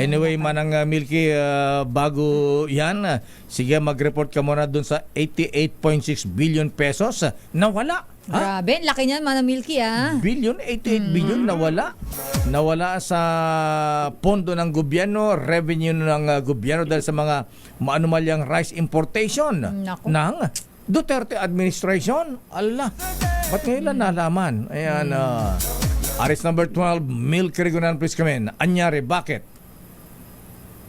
Anyway, manang Milky, bago yan, sige mag-report ka muna dun sa 88.6 billion pesos nawala. Grabe, laki niyan, Manang Milky, Billion, 88 billion nawala. Nawala sa pondo ng gobyerno, revenue ng gobyerno dahil sa mga maanumalyang rice importation Naku. ng Duterte administration. Allah, ba't ngayon lang nalaman? Ayan, Aris number 12, Milky Regunan, please come in. Anyari, bakit?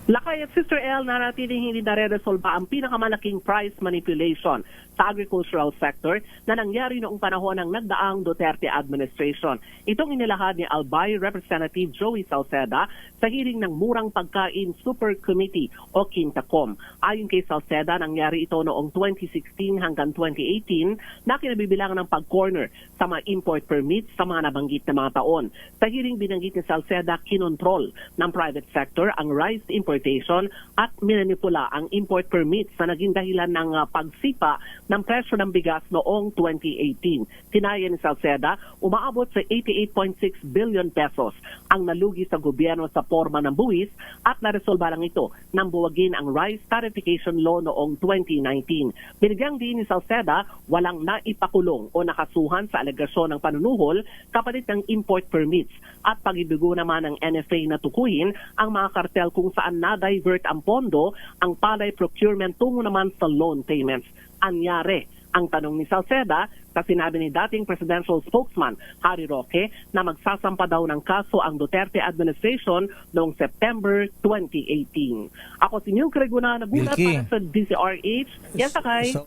Lakay at Sister L, naratiling hindi nare-resolba ang pinakamalaking price manipulation sa agricultural sector na nangyari noong panahon ng nagdaang Duterte administration. Itong inilahad ni Albay Representative Joey Salceda sa hearing ng Murang Pagkain Super Committee o Quintacom. Ayon kay Salceda, nangyari ito noong 2016 hanggang 2018 na kinabibilangan ng pag-corner sa mga import permits sa mga nabanggit na mga taon. Sa hearing, binanggit ni Salceda, kinontrol ng private sector ang rice importation at minanipula ang import permits na naging dahilan ng pagsipa ng presyo ng bigas noong 2018. Tinaya ni Salceda, umaabot sa 88.6 billion pesos ang nalugi sa gobyerno sa forma ng buwis at naresolba lang ito nang buwagin ang rice tarification law noong 2019. Binigyang din ni Salceda, walang naipakulong o nakasuhan sa alegasyon ng panunuhol kapalit ng import permits at pag-ibigo naman ng NFA na tukuyin ang mga kartel kung saan na-divert ang pondo ang palay procurement tungo naman sa loan payments. Anyari ang tanong ni Salceda sa sinabi ni dating presidential spokesman Harry Roque na magsasampa daw ng kaso ang Duterte administration noong September 2018. Ako si Milky Regunan, nagulat Milky. para sa DZRH. Yan, Sakay. So,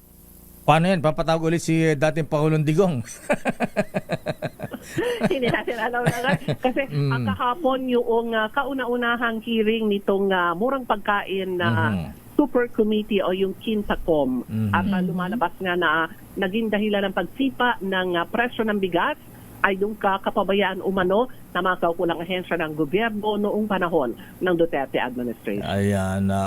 paano yan? Papatawag ulit si dating Pangulong Digong. Hindi natin alam na kasi ang kahapon yung kauna-unahang hearing nitong murang pagkain na Super Committee o yung Quintacom at lumalabas nga na naging dahilan ng pagsipa ng presyo ng bigas ay yung kapabayaan umano na mga kaukulang ahensya ng gobyerno noong panahon ng Duterte administration. Ayan,